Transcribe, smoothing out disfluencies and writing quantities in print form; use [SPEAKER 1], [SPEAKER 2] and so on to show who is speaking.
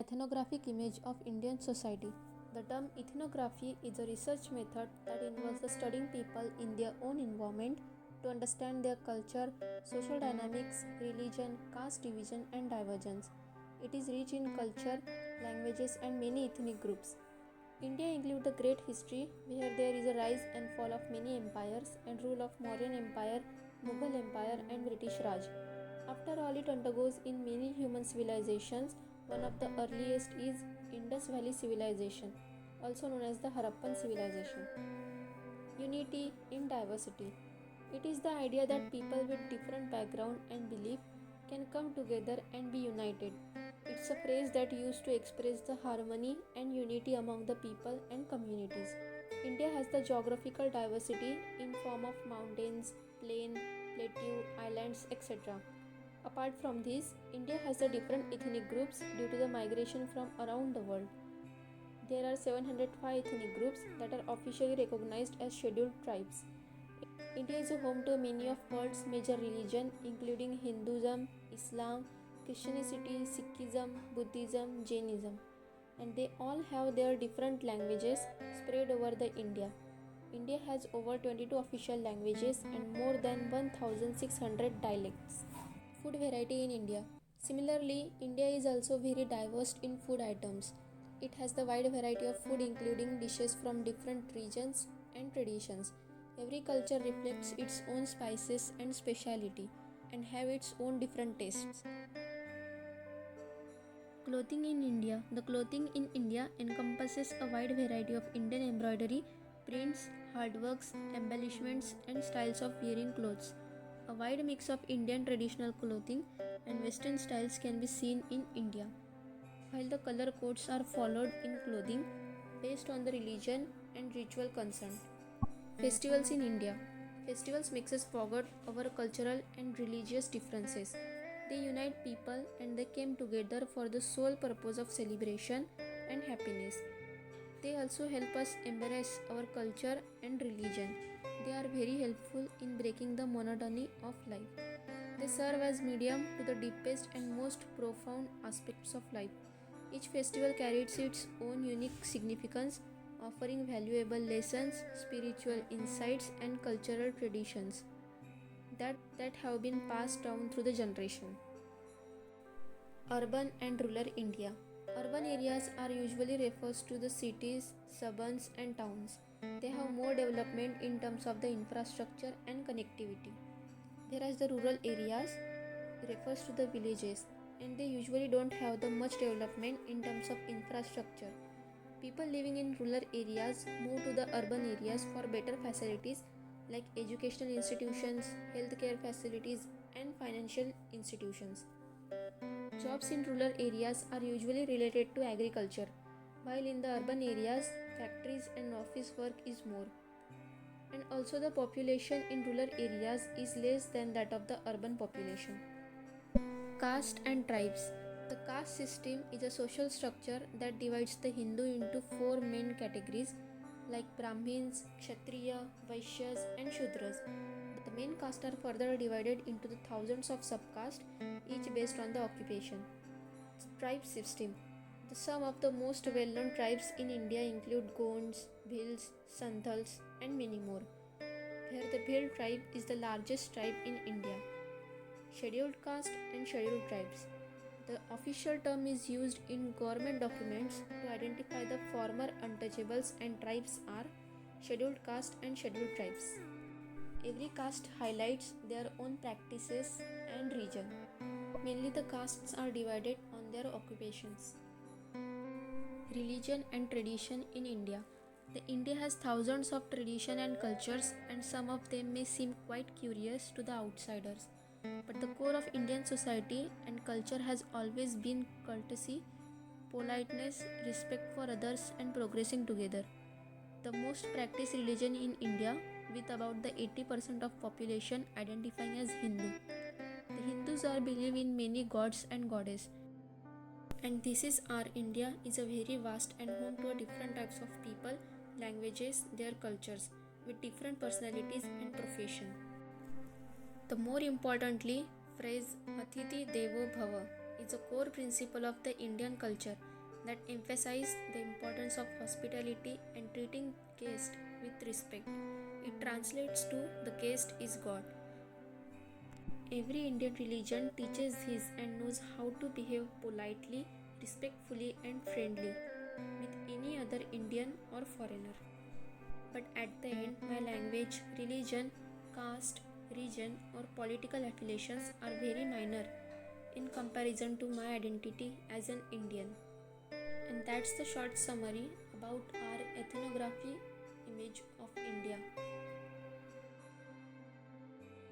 [SPEAKER 1] ethnographic image of Indian society. The term ethnography is a research method that involves the studying people in their own environment to understand their culture, social dynamics, religion, caste division, and divergence. It is rich in culture, languages, and many ethnic groups. India includes a great history where there is a rise and fall of many empires and rule of Mauryan Empire, Mughal Empire, and British Raj. After all, it undergoes in many human civilizations. One of the earliest is Indus Valley Civilization, also known as the Harappan Civilization. Unity in diversity. It is the idea that people with different background and belief can come together and be united. It's a phrase that used to express the harmony and unity among the people and communities. India has the geographical diversity in form of mountains, plain, plateau, islands, etc. Apart from this, India has the different ethnic groups due to the migration from around the world. There are 705 ethnic groups that are officially recognized as scheduled tribes. India is a home to many of world's major religions including Hinduism, Islam, Christianity, Sikhism, Buddhism, Jainism, and they all have their different languages spread over the India. India has over 22 official languages and more than 1600 dialects. Food variety in India. Similarly, India is also very diverse in food items. It has the wide variety of food including dishes from different regions and traditions. Every culture reflects its own spices and speciality and have its own different tastes. Clothing in India. The clothing in India encompasses a wide variety of Indian embroidery, prints, hardworks, embellishments, and styles of wearing clothes. A wide mix of Indian traditional clothing and Western styles can be seen in India. While the color codes are followed in clothing based on the religion and ritual concerned. Festivals in India. Festivals makes us forget our cultural and religious differences. They unite people and they came together for the sole purpose of celebration and happiness. They also help us embrace our culture and religion. They are very helpful in breaking the monotony of life. They serve as medium to the deepest and most profound aspects of life. Each festival carries its own unique significance, offering valuable lessons, spiritual insights, and cultural traditions that have been passed down through the generation. Urban and rural India. Urban areas are usually refers to the cities, suburbs, and towns. They have more development in terms of the infrastructure and connectivity. Whereas the rural areas refers to the villages and they usually don't have the much development in terms of infrastructure. People living in rural areas move to the urban areas for better facilities like educational institutions, healthcare facilities, and financial institutions. Jobs in rural areas are usually related to agriculture, while in the urban areas, factories and office work is more. And also, the population in rural areas is less than that of the urban population. Caste and tribes. The caste system is a social structure that divides the Hindu into four main categories like Brahmins, Kshatriya, Vaishyas, and Shudras. The main castes are further divided into the thousands of subcastes, each based on the occupation. Tribe system. The some of the most well-known tribes in India include Gonds, Bhils, Santals, and many more. Where the Bhil tribe is the largest tribe in India. Scheduled caste and scheduled tribes. The official term is used in government documents to identify the former untouchables and tribes are scheduled caste and scheduled tribes. Every caste highlights their own practices and region. Mainly the castes are divided on their occupations. Religion and tradition in India. The India has thousands of tradition and cultures and some of them may seem quite curious to the outsiders. But the core of Indian society and culture has always been courtesy, politeness, respect for others and progressing together. The most practiced religion in India with about the 80% of population identifying as Hindu. The Hindus are believe in many gods and goddesses. And this is our India is a very vast and home to different types of people, languages, their cultures with different personalities and profession. The more importantly, phrase Athithi Devo Bhava is a core principle of the Indian culture that emphasize the importance of hospitality and treating guests with respect. It translates to the guest is God. Every Indian religion teaches this and knows how to behave politely, respectfully, and friendly with any other Indian or foreigner. But at the end, my language, religion, caste, region, or political affiliations are very minor in comparison to my identity as an Indian. And that's the short summary about our ethnography image of India.